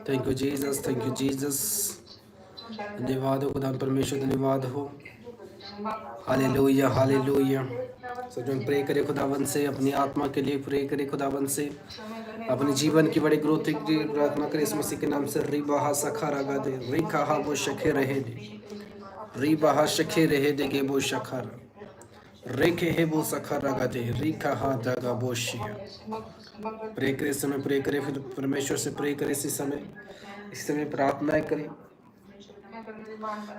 Thank you Jesus, thank you Jesus. धन्यवाद हो खुदा परमेश्वर, धन्यवाद हो। Hallelujah, hallelujah. सो जो प्रे करे खुदावन से, अपनी आत्मा के लिए प्रे करे खुदावन से, अपने जीवन की बड़ी ग्रोथ की प्रार्थना करे इस मसीह के नाम से। री बाहा सखा रगा दे, री कहा वो शखे रहे दे, री बाहा शखे रहे दे के वो शखर, रे के है वो सखा रगा दे, री कहा दगा वो शिया। प्रे करे इस समय, प्रे करे, फिर परमेश्वर से प्रे करे इस समय प्रार्थनाएं करें।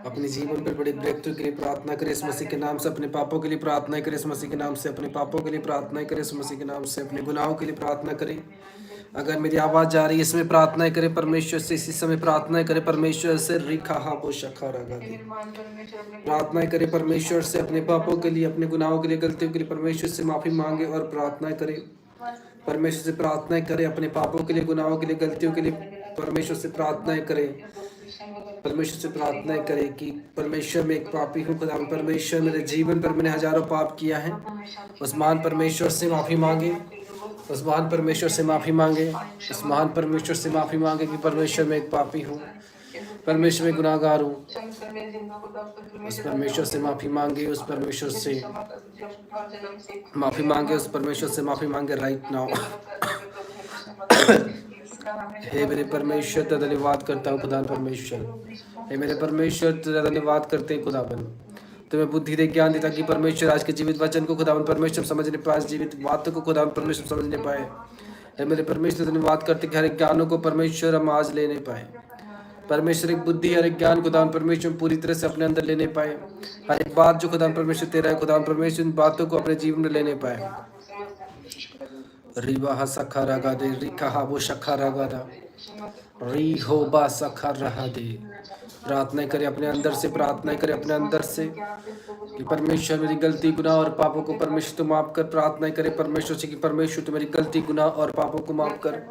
अपने जीवन पर बड़े ब्रेकथ्रू के लिए प्रार्थना करें इस मसीह के नाम से। अपने पापों के लिए प्रार्थना करें इस मसीह के नाम से। अपने पापों के लिए प्रार्थना करें इस मसीह के नाम से। अपने गुनाहों के लिए प्रार्थना करें। अगर मेरी आवाज़ जा रही है इसमें प्रार्थनाएं करें परमेश्वर से। इसी समय प्रार्थनाएं करें परमेश्वर से। रिखा वो शखा रगा दे, प्रार्थनाएं करें परमेश्वर से अपने पापों के लिए, अपने गुनाहों के लिए, गलतियों के लिए परमेश्वर से माफ़ी मांगे और प्रार्थनाएं करें परमेश्वर से। प्रार्थनाएं करें अपने पापों के लिए, गुनाहों के लिए, गलतियों के लिए परमेश्वर से प्रार्थनाएं करें। परमेश्वर से प्रार्थनाएं करें कि परमेश्वर मैं एक पापी हूँ खुदा, परमेश्वर मेरे जीवन पर मैंने हजारों पाप किया है। उस महान परमेश्वर से माफ़ी मांगे, उस महान परमेश्वर से माफ़ी मांगे, उस महान परमेश्वर से माफ़ी मांगे कि परमेश्वर मैं एक पापी हूँ, परमेश्वर में गुनाहगार हूँ। उस परमेश्वर से माफ़ी मांगे, उस परमेश्वर से माफ़ी मांगे, उस परमेश्वर से माफ़ी मांगे राइट नाउ। हे मेरे परमेश्वर तेरा धन्यवाद करता हूँ खुदा परमेश्वर। हे मेरे परमेश्वर तेरा धन्यवाद करते हैं खुदावन। तुम्हें बुद्धि दे, ज्ञान दे, ताकि परमेश्वर आज के जीवित वचन को खुदावन परमेश्वर समझने पाए, जीवित बातों को खुदावन परमेश्वर समझने पाए। हे मेरे परमेश्वर धन्यवाद करते कि हर एक ज्ञानों को परमेश्वर हम आज लेने पाए। परमेश्वर एक बुद्धि, हर एक ज्ञान खुदावन परमेश्वर पूरी तरह से अपने अंदर लेने पाए। हर एक बात जो खुदावन परमेश्वर तेरा है खुदावन परमेश्वर इन बातों को अपने जीवन में लेने पाए। रिबा सखा रगा दे, रिखा वो शखा रगा दा, री हो बा सखा रहा दे। प्रार्थना करें अपने अंदर से, प्रार्थना करें अपने अंदर से कि परमेश्वर मेरी गलती, गुनाह और पापों को परमेश्वर तो माफ कर। प्रार्थना करें परमेश्वर से कि परमेश्वर तो मेरी गलती, गुनाह और पापों को माफ कर।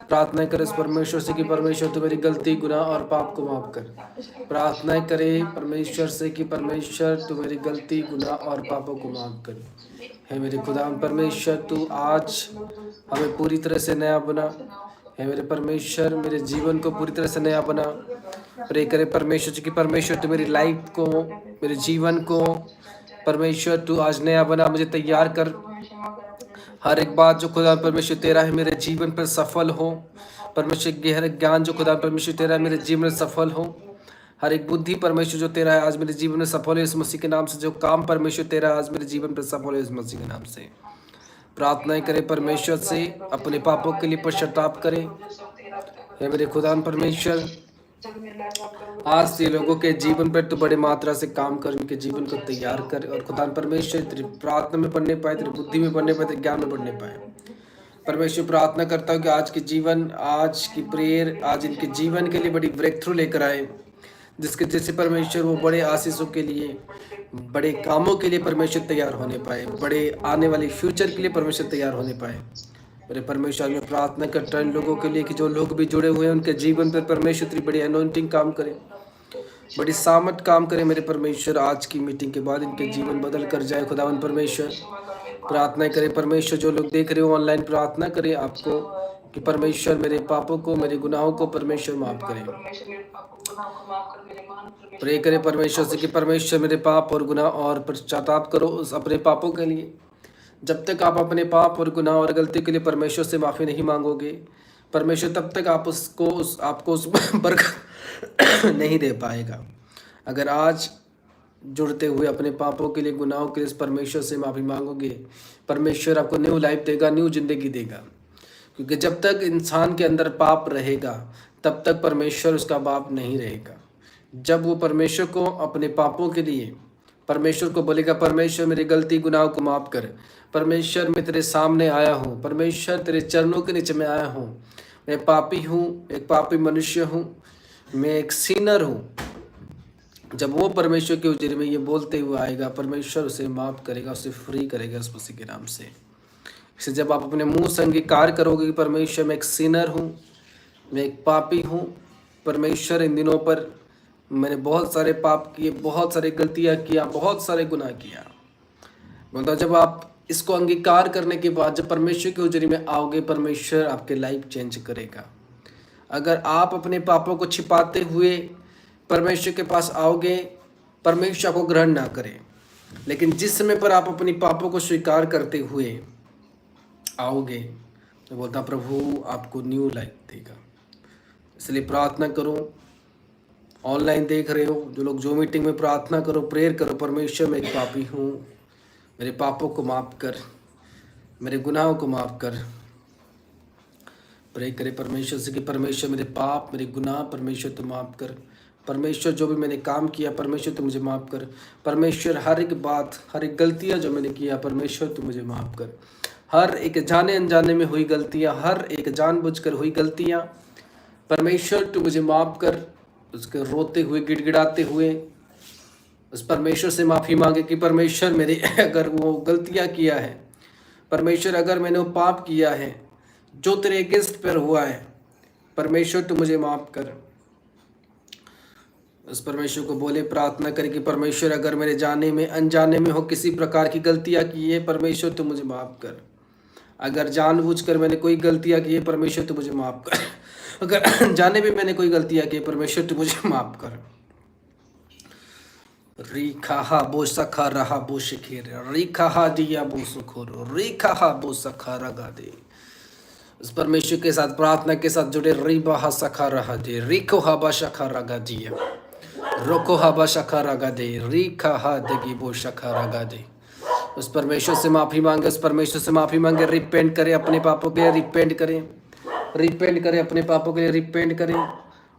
प्रार्थना करें इस परमेश्वर से कि परमेश्वर तो मेरी गलती, गुनाह और पाप को माफ कर। प्रार्थना करें परमेश्वर से कि परमेश्वर तू मेरी गलती, गुनाह और पापों को माफ कर। हे मेरे खुदा परमेश्वर तू आज हमें पूरी तरह से नया बना। हे मेरे परमेश्वर मेरे जीवन को पूरी तरह से नया बना। प्रे करे परमेश्वर कि परमेश्वर तू मेरी लाइफ को, मेरे जीवन को परमेश्वर तू आज नया बना, मुझे तैयार कर। हर एक बात जो खुदा परमेश्वर तेरा है मेरे जीवन पर सफल हो। परमेश्वर की हर एक ज्ञान जो खुदा परमेश्वर तेरा है मेरे जीवन में सफल हो। हर एक बुद्धि परमेश्वर जो तेरा है आज मेरे जीवन में सफल है इस मसीह के नाम से। जो काम परमेश्वर तेरा है आज मेरे जीवन पर सफल है इस मसीह के नाम से। प्रार्थनाएं करें परमेश्वर से, अपने पापों के लिए पश्चाताप करें। हे मेरे खुदा परमेश्वर आज से लोगों के जीवन पर तो बड़े मात्रा से काम कर, उनके जीवन को तैयार कर। और खुदा परमेश्वर तेरी प्रार्थना में पढ़ने पाए, तेरी बुद्धि में पढ़ने पाए, तेरे ज्ञान में पढ़ने पाए। परमेश्वर प्रार्थना करता हूँ कि आज के जीवन, आज की प्रेयर आज इनके जीवन के लिए बड़ी ब्रेक थ्रू लेकर आए, जिसके जैसे परमेश्वर वो बड़े आशीषों के लिए, बड़े कामों के लिए परमेश्वर तैयार होने पाए, बड़े आने वाले फ्यूचर के लिए परमेश्वर तैयार होने पाए। मेरे परमेश्वर में प्रार्थना करता हूं इन लोगों के लिए कि जो लोग भी जुड़े हुए हैं उनके जीवन पर परमेश्वर तेरी बड़ी अनोइंटिंग काम करे, बड़ी सामत काम करे। मेरे परमेश्वर आज की मीटिंग के बाद इनके जीवन बदल कर जाए खुदावन परमेश्वर। प्रार्थना करें परमेश्वर, जो लोग देख रहे हो ऑनलाइन प्रार्थना करें आपको कि परमेश्वर मेरे पापों को, मेरे गुनाहों को परमेश्वर माफ करें। प्रे करें परमेश्वर से कि परमेश्वर मेरे पाप और गुनाह और पश्चाताप करो उस अपने पापों के लिए। जब तक आप अपने पाप और गुनाह और गलती के लिए परमेश्वर से माफ़ी नहीं मांगोगे परमेश्वर, तब तक आप आपको उस बरकत नहीं दे पाएगा। अगर आज जुड़ते हुए अपने पापों के लिए, गुनाहों के लिए परमेश्वर से माफ़ी मांगोगे, परमेश्वर आपको न्यू लाइफ देगा, न्यू जिंदगी देगा। क्योंकि जब तक इंसान के अंदर पाप रहेगा तब तक परमेश्वर उसका बाप नहीं रहेगा। जब वो परमेश्वर को अपने पापों के लिए परमेश्वर को बोलेगा परमेश्वर मेरी गलती, गुनाह को माफ़ कर, परमेश्वर मैं तेरे सामने आया हूँ, परमेश्वर तेरे चरणों के नीचे मैं आया हूँ, मैं पापी हूँ, एक पापी मनुष्य हूँ, मैं एक सीनर हूँ। जब वो परमेश्वर के उजरे में ये बोलते हुए आएगा, परमेश्वर उसे माफ़ करेगा, उसे फ्री करेगा उस मसीह के नाम से। इसे जब आप अपने मुंह से अंगीकार करोगे कि परमेश्वर मैं एक सीनर हूँ, मैं एक पापी हूँ, परमेश्वर इन दिनों पर मैंने बहुत सारे पाप किए, बहुत सारी गलतियाँ किया, बहुत सारे गुनाह किया, मतलब जब आप इसको अंगीकार करने के बाद जब परमेश्वर के उजरी में आओगे, परमेश्वर आपके लाइफ चेंज करेगा। अगर आप अपने पापों को छिपाते हुए परमेश्वर के पास आओगे, परमेश्वर आपको ग्रहण ना करे। लेकिन जिस समय पर आप अपनी पापों को स्वीकार करते हुए आओगे, मैं बोलता प्रभु आपको न्यू लाइफ देगा। इसलिए प्रार्थना करो, ऑनलाइन देख रहे हो जो लोग, जो मीटिंग में प्रार्थना करो, प्रेयर करो, परमेश्वर मैं एक पापी हूँ, मेरे पापों को माफ़ कर, मेरे गुनाहों को माफ़ कर। प्रे करे परमेश्वर से कि परमेश्वर मेरे पाप, मेरे गुनाह परमेश्वर तो माफ़ कर। परमेश्वर जो भी मैंने काम किया परमेश्वर तो मुझे माफ़ कर। परमेश्वर हर एक बात, हर एक गलतियाँ जो मैंने किया परमेश्वर तो मुझे माफ़ कर। हर एक जाने अनजाने में हुई गलतियाँ, हर एक जानबूझकर हुई गलतियाँ परमेश्वर तू मुझे माफ़ कर। उसके रोते हुए, गिड़गिड़ाते हुए उस परमेश्वर से माफ़ी मांगे कि परमेश्वर मेरी अगर वो गलतियाँ किया है, परमेश्वर अगर मैंने वो पाप किया है जो तेरे अगेंस्ट पर हुआ है, परमेश्वर तू मुझे माफ़ कर। उस परमेश्वर को बोले, प्रार्थना करे कि परमेश्वर अगर मेरे जाने में अनजाने में हो किसी प्रकार की गलतियाँ की है, परमेश्वर तू मुझे माफ़ कर। अगर जानबूझकर मैंने कोई गलतियाँ की है, परमेश्वर तू मुझे माफ़ कर। अगर जाने भी मैंने कोई गलतियाँ की, परमेश्वर तू मुझे माफ़ कर। रिखाहा बो सखा रहा बो शिखेर, रिखाहा दिया बो सुखोरो, रिखाहा बो सखा रगा दे। उस परमेश्वर के साथ प्रार्थना के साथ जुड़े, रिबाहा सखा रहा दे, रिको हबा शखा रगा दिया, रोको हबा शखा रगा दे, रिखाहा देगी बो शखा रगा दे। उस परमेश्वर से माफ़ी मांगे, उस परमेश्वर से माफ़ी मांगे। रिपेंट करें अपने पापों के लिए, रिपेंट करें, रिपेंट करें अपने पापों के लिए, रिपेंट करें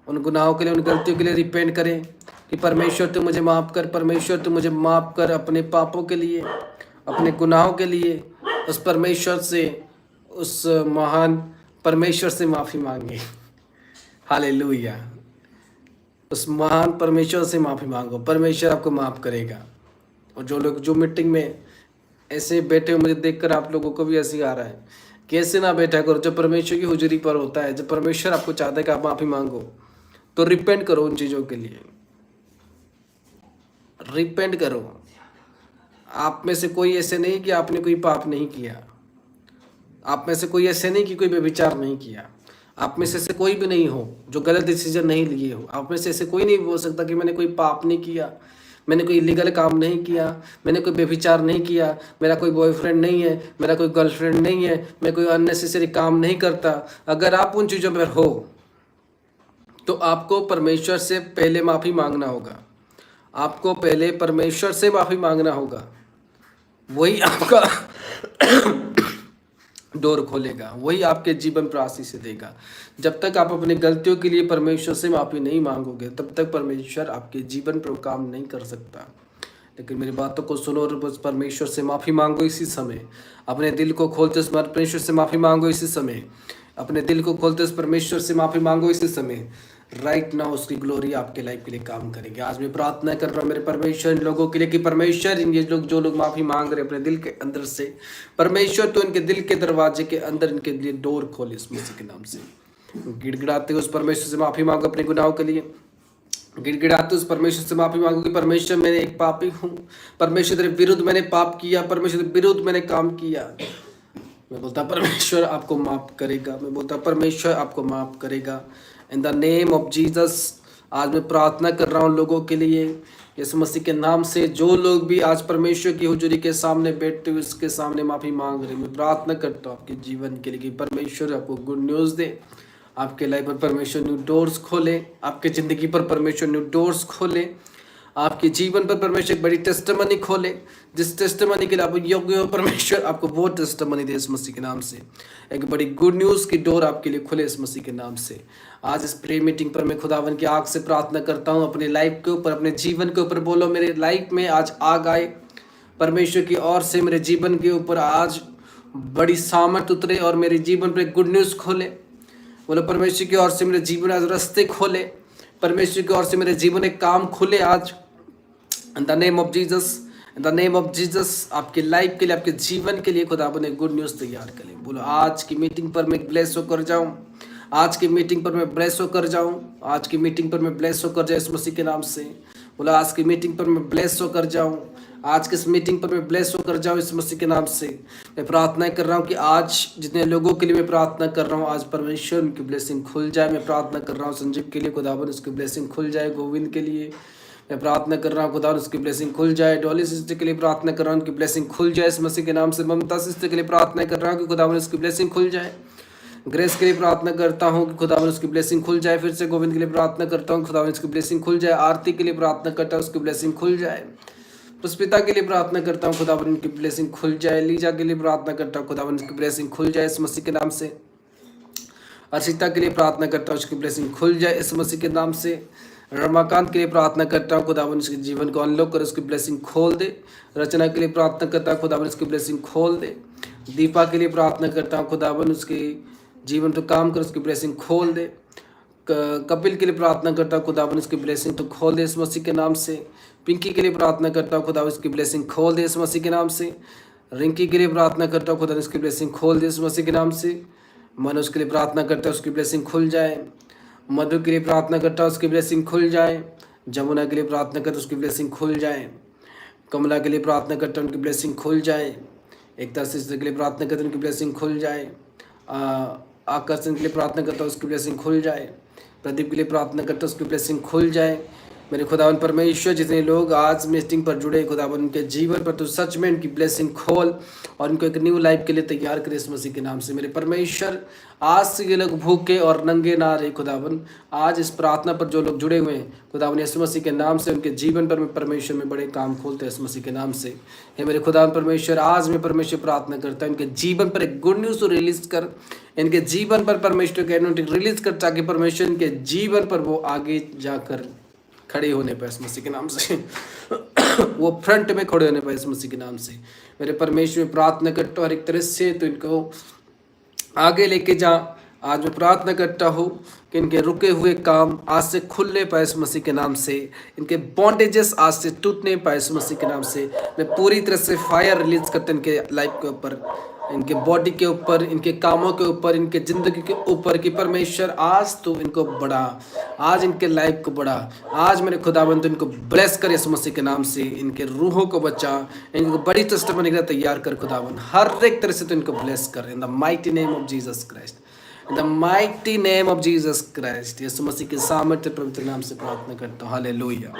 उन गुनाहों के लिए, उन गलतियों के लिए रिपेंट करें कि परमेश्वर तू मुझे माफ़ कर, परमेश्वर तू मुझे माफ़ कर अपने पापों के लिए, अपने गुनाहों के लिए। उस परमेश्वर से, उस महान परमेश्वर से माफ़ी मांगे। हालेलुया। उस महान परमेश्वर से माफ़ी मांगो, परमेश्वर आपको माफ़ करेगा। और जो लोग जो मीटिंग में ऐसे बैठे हो, मुझे देखकर आप लोगों को भी ऐसे आ रहा है, कैसे ना बैठा करो। जब परमेश्वर की हुजूरी पर होता है, जब परमेश्वर आपको चाहता है कि आप माफ़ी मांगो, तो रिपेंट करो उन चीज़ों के लिए, रिपेंट करो। आप में से कोई ऐसे नहीं कि आपने कोई पाप नहीं किया, आप में से कोई ऐसे नहीं कि कोई व्यभिचार नहीं किया, आप में से ऐसे कोई भी नहीं हो जो गलत डिसीजन नहीं लिए हो। आप में से ऐसे कोई नहीं बोल सकता कि मैंने कोई पाप नहीं किया, मैंने कोई इलीगल काम नहीं किया, मैंने कोई व्यभिचार नहीं किया, मेरा कोई बॉयफ्रेंड नहीं है, मेरा कोई गर्लफ्रेंड नहीं है, मैं कोई अननेसेसरी काम नहीं करता। अगर आप उन चीज़ों पर हो तो आपको परमेश्वर से पहले माफ़ी मांगना होगा, आपको पहले परमेश्वर से माफ़ी मांगना होगा। वही आपका डोर खोलेगा, वही आपके जीवन पर आशीष देगा। जब तक आप अपनी गलतियों के लिए परमेश्वर से माफ़ी नहीं मांगोगे, तब तक परमेश्वर आपके जीवन पर काम नहीं कर सकता। लेकिन मेरी बातों को सुनो और बस परमेश्वर से माफ़ी मांगो इसी समय। अपने दिल को खोलते उस परमेश्वर से माफ़ी मांगो इसी समय। अपने दिल को खोलते उस परमेश्वर से माफ़ी मांगो इसी समय। राइट नाउ उसकी ग्लोरी आपके लाइफ के लिए काम करेगी। आज मैं प्रार्थना कर रहा हूँ मेरे परमेश्वर इन लोगों के लिए कि परमेश्वर इन ये लोग जो लोग माफ़ी मांग रहे अपने दिल के अंदर से, परमेश्वर तो इनके दिल के दरवाजे के अंदर इनके लिए डोर खोले इस मसीह के नाम से। गिड़गिड़ाते उस परमेश्वर से माफ़ी मांगो अपने गुनाहों के लिए, गिड़गिड़ाते उस परमेश्वर से माफ़ी मांगो कि परमेश्वर मैं एक पापी हूँ, परमेश्वर तेरे विरुद्ध मैंने पाप किया, परमेश्वर तेरे विरुद्ध मैंने काम किया। मैं बोलता परमेश्वर आपको माफ़ करेगा, मैं बोलता परमेश्वर आपको माफ़ करेगा। In the name of Jesus आज मैं प्रार्थना कर रहा हूँ लोगों के लिए, यीशु मसीह के नाम से। जो लोग भी आज परमेश्वर की हुजूरी के सामने बैठते हुए उसके सामने माफ़ी मांग रहे, मैं प्रार्थना करता हूँ आपके जीवन के लिए कि परमेश्वर आपको गुड न्यूज़ दे, आपके लाइफ पर परमेश्वर न्यू डोर्स खोले, आपके ज़िंदगी पर परमेश्वर न्यू डोर्स खोले, आपके जीवन पर परमेश्वर एक बड़ी टेस्टिमनी खोले। जिस टेस्टिमनी के लिए आप योग्य हो, परमेश्वर आपको वो टेस्टिमनी दे इस मसीह के नाम से। एक बड़ी गुड न्यूज़ की डोर आपके लिए खुले इस मसीह के नाम से। आज इस प्रे मीटिंग पर मैं खुदावन की आग से प्रार्थना करता हूँ अपने लाइफ के ऊपर, अपने जीवन के ऊपर। बोलो मेरे लाइफ में आज आग आए परमेश्वर की ओर से, मेरे जीवन के ऊपर आज बड़ी सामर्थ उतरे और मेरे जीवन पर गुड न्यूज़ खोले। बोलो परमेश्वर की ओर से मेरे जीवन आज रास्ते खोले, परमेश्वर की ओर से मेरे जीवन एक काम खुले आज। In the name of Jesus, in the name of Jesus आपके लाइफ के लिए, आपके जीवन के लिए खुदा ने गुड न्यूज़ तैयार करें। बोलो आज की मीटिंग पर मैं ब्लेस होकर जाऊं, आज की मीटिंग पर मैं ब्लेस होकर जाऊं, आज की मीटिंग पर मैं ब्लेस होकर जाऊं इस मसीह के नाम से। बोला आज की मीटिंग पर मैं ब्लेस होकर जाऊं, आज की इस मीटिंग पर मैं ब्लेस होकर जाऊं इस मसीह के नाम से। मैं प्रार्थना कर रहा हूं कि आज जितने लोगों के लिए मैं प्रार्थना कर रहा हूं, आज परमेश्वर उनकी ब्लेसिंग खुल जाए। मैं प्रार्थना कर रहा हूं संजीव के लिए, खुदावन उसकी ब्लेसिंग खुल जाए। गोविंद के लिए मैं प्रार्थना कर रहा हूँ, खुदा उसकी ब्लेसिंग खुल जाए। डॉली सिस्टर के लिए प्रार्थना कर रहा हूँ, उनकी ब्लेसिंग खुल जाए इस मसीह के नाम से। ममता सिस्टर के लिए प्रार्थना कर रहा हूँ कि खुदावन उसकी ब्लेसिंग खुल जाए। ग्रेस के लिए प्रार्थना करता हूँ कि खुदावन उसकी ब्लेसिंग खुल जाए। फिर से गोविंद के लिए प्रार्थना करता हूँ, खुदावन उसकी ब्लेसिंग खुल जाए। आरती के लिए प्रार्थना करता हूँ, उसकी ब्लेसिंग खुल जाए। पुष्पिता के लिए प्रार्थना करता हूँ, खुदावन उनकी ब्लेसिंग खुल जाए। लीजा के लिए प्रार्थना करता हूँ, खुदावन उसकी ब्लेसिंग खुल जाए इस मसीह के नाम से। अर्शिता के लिए प्रार्थना करता हूँ, उसकी ब्लेसिंग खुल जाए इस मसीह के नाम से। रमाकांत के लिए प्रार्थना करता हूँ, खुदावन उसके जीवन को अनलॉक कर उसकी ब्लेसिंग खोल दे। रचना के लिए प्रार्थना करता हूँ, खुदावन उसकी ब्लेसिंग खोल दे। दीपा के लिए प्रार्थना करता हूँ, खुदावन उसके जीवन पर काम कर उसकी ब्लेसिंग खोल दे। कपिल के लिए प्रार्थना करता हूँ, खुदावन उसकी ब्लेसिंग तो खोल दे इस मसीह के नाम से। पिंकी के लिए प्रार्थना करता हूँ, खुदावन उसकी ब्लेसिंग खोल दे इस मसीह के नाम से। रिंकी के लिए प्रार्थना करता हूँ, खुदावन उसकी ब्लेसिंग खोल दे इस मसीह के नाम से। मनोज के लिए प्रार्थना करता है, उसकी ब्लेसिंग खुल जाए। मधु के लिए प्रार्थना करता है, उसकी ब्लेसिंग खुल जाए। जमुना के लिए प्रार्थना करता है, उसकी ब्लेसिंग खुल जाए। कमला के लिए प्रार्थना करता है, उनकी ब्लेसिंग खुल जाए। एकता सिस्टर के लिए प्रार्थना करता है, उनकी ब्लेसिंग खुल जाए। आकर्षण के लिए प्रार्थना करता है, उसकी ब्लेसिंग खुल जाए। प्रदीप के लिए प्रार्थना करता है, उसकी ब्लेसिंग खुल जाए। मेरे खुदावन परमेश्वर जितने लोग आज मीटिंग पर जुड़े, खुदावन उनके जीवन पर तो सच में उनकी ब्लेसिंग खोल और उनको एक न्यू लाइफ के लिए तैयार करे इस मसीह के नाम से। मेरे परमेश्वर आज से ये लोग भूखे और नंगे ना रहे खुदावन। आज इस प्रार्थना पर जो लोग जुड़े हुए हैं खुदावन इस मसीह के नाम से, उनके जीवन पर मैं परमेश्वर में बड़े काम खोलते हैं इस मसीह के नाम से। हे मेरे खुदावन परमेश्वर, आज मैं परमेश्वर प्रार्थना करता हूँ, इनके जीवन पर एक गुड न्यूज़ रिलीज कर। इनके जीवन पर परमेश्वर के एनोइंटिंग रिलीज कर, ताकि परमेश्वर इनके जीवन पर वो आगे जाकर खड़े होने पर इस मसीह के नाम से वो फ्रंट में खड़े होने पर इस मसीह के नाम से। मेरे परमेश्वर में प्रार्थना करता हूँ हर एक तरह से तो इनको आगे लेके जा। आज मैं प्रार्थना करता हूँ कि इनके रुके हुए काम आज से खुलने पाए इस मसीह के नाम से। इनके बॉन्डेजेस आज से टूटने पाए इस मसीह के नाम से। मैं पूरी तरह से फायर रिलीज करता हूँ इनके लाइफ के ऊपर, इनके बॉडी के ऊपर, इनके कामों के ऊपर, इनके ज़िंदगी के ऊपर कि परमेश्वर आज तो इनको बढ़ा, आज इनके लाइफ को बढ़ा। आज मेरे खुदाबंद इनको ब्लेस कर इस मसीह के नाम से। इनके रूहों को बचा, इनको बड़ी टेस्टिमनी के लिए तैयार कर खुदाबंद। हर एक तरह से तो इनको ब्लेस कर in the mighty name of Jesus Christ, in the mighty name of Jesus Christ. Yeshu Masih के सामर्थ्य पवित्र नाम से प्रार्थना करता हूँ, हालेलुया,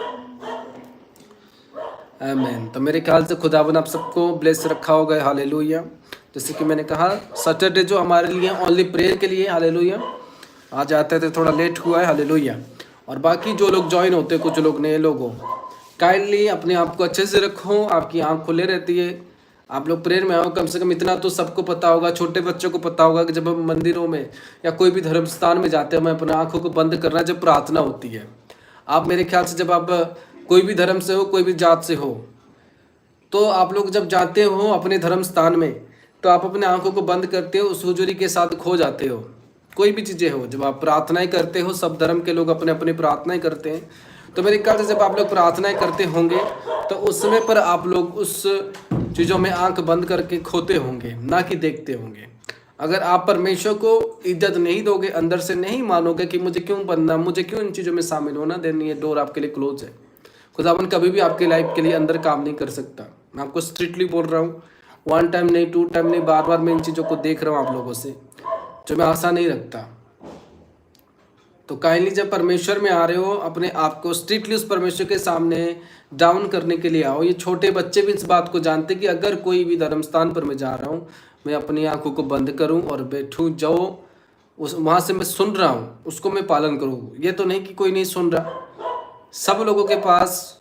आमीन। तो मेरे ख्याल से खुदाबंद आप सबको ब्लेस रखा होगा, हालेलुया। जैसे कि मैंने कहा सैटरडे जो हमारे लिए ओनली प्रेयर के लिए, हालेलुया। आज आते थे थोड़ा लेट हुआ है, हालेलुया। और बाकी जो लोग ज्वाइन होते हैं, कुछ लोग नए लोग हो, काइंडली अपने आप को अच्छे से रखो, आपकी आँख खुले रहती है। आप लोग प्रेयर में आओ, कम से कम इतना तो सबको पता होगा, छोटे बच्चों को पता होगा कि जब हम मंदिरों में या कोई भी धर्म स्थान में जाते हैं, हमें अपने आँखों को बंद करना जब प्रार्थना होती है। आप मेरे ख्याल से जब आप कोई भी धर्म से हो, कोई भी जात से हो, तो आप लोग जब जाते हो अपने धर्म स्थान में, तो आप अपने आंखों को बंद करते हो, उस हुजूरी के साथ खो जाते हो। कोई भी चीज़ें हो, जब आप प्रार्थनाएं करते हो, सब धर्म के लोग अपने अपनी प्रार्थनाएं करते हैं, तो मेरे ख्याल से जब आप लोग प्रार्थनाएं करते होंगे तो उस समय पर आप लोग उस चीज़ों में आंख बंद करके खोते होंगे, ना कि देखते होंगे। अगर आप परमेश्वर को इज्जत नहीं दोगे, अंदर से नहीं मानोगे कि मुझे क्यों बनना, मुझे क्यों इन चीज़ों में शामिल होना, देन ये डोर आपके लिए क्लोज है। खुदावन कभी भी आपकी लाइफ के लिए अंदर काम नहीं कर सकता। मैं आपको स्ट्रिक्टली बोल रहा हूँ, 1 टाइम नहीं, 2 टाइम नहीं, बार बार मैं इन चीज़ों को देख रहा हूँ आप लोगों से, जो मैं आशा नहीं रखता। तो काइंडली जब परमेश्वर में आ रहे हो, अपने आप को स्ट्रिक्टली उस परमेश्वर के सामने डाउन करने के लिए आओ। ये छोटे बच्चे भी इस बात को जानते कि अगर कोई भी धर्म स्थान पर मैं जा रहा हूँ, मैं अपनी आंखों को बंद करूँ और बैठूँ, जो उस वहाँ से मैं सुन रहा हूँ उसको मैं पालन करूँ। ये तो नहीं कि कोई नहीं सुन रहा, सब लोगों के पास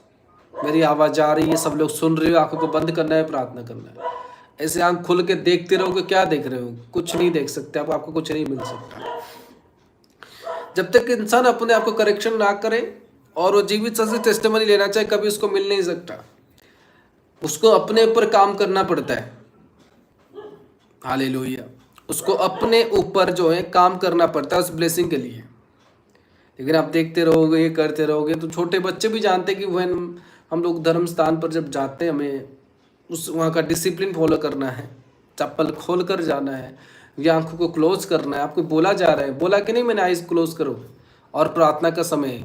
मेरी आवाज़ जा रही है, सब लोग सुन रहे हो। आंखों को बंद करना है, प्रार्थना करना है। ऐसे आंख खुल के देखते रहोगे, क्या देख रहे हो? कुछ नहीं देख सकते आप, आपको कुछ नहीं मिल सकता। जब तक इंसान अपने आप को करेक्शन ना करे और वो जीवित से टेस्टिमनी लेना चाहे, कभी उसको मिल नहीं सकता। उसको अपने ऊपर काम करना पड़ता है, हालेलुया। उसको अपने ऊपर जो है काम करना पड़ता है उस ब्लेसिंग के लिए। लेकिन आप देखते रहोगे, ये करते रहोगे, तो छोटे बच्चे भी जानते कि वह हम लोग धर्म स्थान पर जब जाते हैं, हमें उस वहाँ का डिसिप्लिन फॉलो करना है, चप्पल खोल कर जाना है, या आंखों को क्लोज करना है। आपको बोला जा रहा है, बोला कि नहीं मैंने आइज क्लोज करो। और प्रार्थना का समय,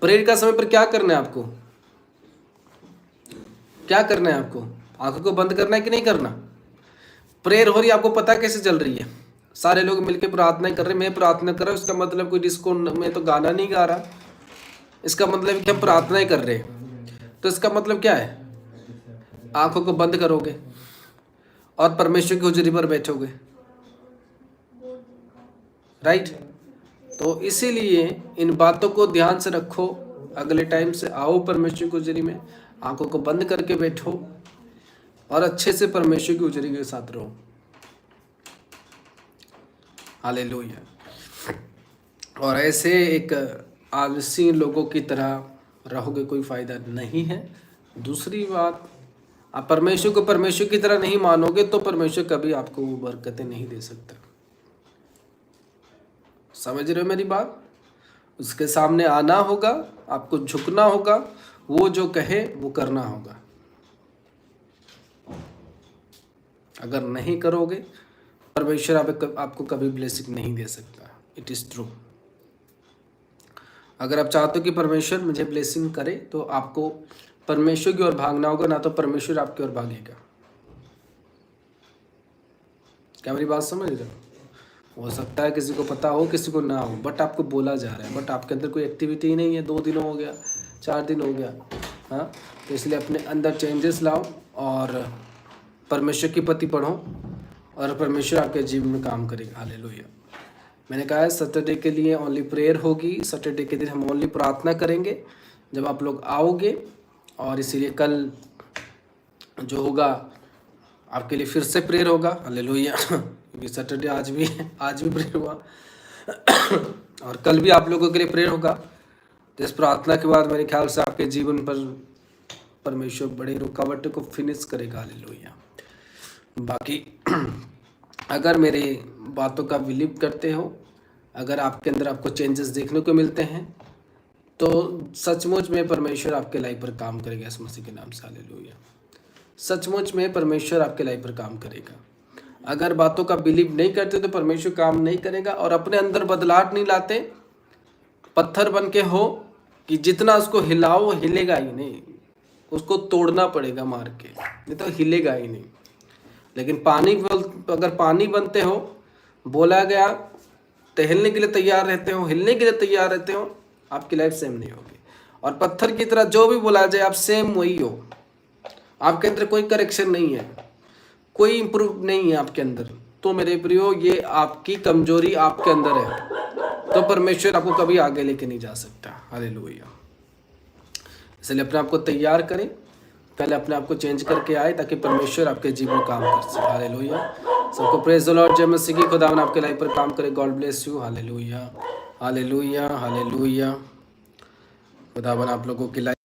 प्रेयर का समय पर क्या करना है आपको? क्या करना है आपको? आंखों को बंद करना है कि नहीं करना? प्रेयर हो रही है, आपको पता कैसे चल रही है? सारे लोग मिलकर प्रार्थना कर रहे हैं, मैं प्रार्थना कर रहा हूँ, इसका मतलब कोई डिस्को में तो गाना नहीं गा रहा, इसका मतलब कि हम प्रार्थना ही कर रहे हैं। तो इसका मतलब क्या है? आंखों को बंद करोगे और परमेश्वर की हुजूरी पर बैठोगे, राइट? तो इसीलिए इन बातों को ध्यान से रखो। अगले टाइम से आओ परमेश्वर की हुजूरी में, आंखों को बंद करके बैठो और अच्छे से परमेश्वर की हुजूरी के साथ रहो। हालेलुया। और ऐसे एक आलसी लोगों की तरह रहोगे, कोई फायदा नहीं है। दूसरी बात, आप परमेश्वर को परमेश्वर की तरह नहीं मानोगे तो परमेश्वर कभी आपको वो बरकतें नहीं दे सकता। समझ रहे हो मेरी बात? उसके सामने आना होगा, आपको झुकना होगा, वो जो कहे वो करना होगा। अगर नहीं करोगे परमेश्वर आपको कभी ब्लेसिंग नहीं दे सकता। It is true. अगर आप चाहते हो कि परमेश्वर मुझे ब्लेसिंग करे तो आपको परमेश्वर की ओर भागना होगा, ना तो परमेश्वर आपकी ओर भागेगा। क्या मेरी बात समझ रहे हो सकता है किसी को पता हो, किसी को ना हो, बट आपको बोला जा रहा है, बट आपके अंदर कोई एक्टिविटी ही नहीं है। 2 दिन हो गया, 4 दिन हो गया, हाँ? तो इसलिए अपने अंदर चेंजेस लाओ और परमेश्वर की पति पढ़ो और परमेश्वर आपके जीवन में काम करेगा। हालेलुया। मैंने कहा है सैटरडे के लिए ओनली प्रेयर होगी। सैटरडे के दिन हम ओनली प्रार्थना करेंगे जब आप लोग आओगे, और इसीलिए कल जो होगा आपके लिए फिर से प्रेयर होगा। हालेलुया। क्योंकि सैटरडे आज भी प्रेयर हुआ और कल भी आप लोगों के लिए प्रेयर होगा। तो इस प्रार्थना के बाद मेरे ख्याल से आपके जीवन पर परमेश्वर बड़े रुकावट को फिनिश करेगा। हालेलुया। बाकी अगर मेरे बातों का बिलीव करते हो, अगर आपके अंदर आपको चेंजेस देखने को मिलते हैं, तो सचमुच में परमेश्वर आपके लाइफ पर काम करेगा इस मसीह के नाम से। हालेलुया। सचमुच में परमेश्वर आपके लाइफ पर काम करेगा। अगर बातों का बिलीव नहीं करते तो परमेश्वर काम नहीं करेगा। और अपने अंदर बदलाव नहीं लाते, पत्थर बन के हो कि जितना उसको हिलाओ हिलेगा ही नहीं, उसको तोड़ना पड़ेगा मार के, नहीं तो हिलेगा ही नहीं। लेकिन अगर पानी बनते हो, बोला गया टहलने के लिए तैयार रहते हो, हिलने के लिए तैयार रहते हो, आपकी लाइफ सेम नहीं होगी। और पत्थर की तरह जो भी बोला जाए आप सेम वही हो। आपके अंदर कोई करेक्शन नहीं है, कोई इंप्रूव नहीं है आपके अंदर। तो मेरे प्रियो, ये आपकी कमजोरी आपके अंदर है, तो परमेश्वर आपको कभी आगे लेके नहीं जा सकता। हालेलुया। इसलिए अपने आप को तैयार करें, पहले अपने आप को चेंज करके आए ताकि परमेश्वर आपके जीवन में काम कर सके। हालेलुया। सबको प्रेज द लॉर्ड। जय मसीह की। खुदावन आपके लाइफ पर काम करे। God bless you. Hallelujah, hallelujah, hallelujah. खुदावन आप लोगों की लाइफ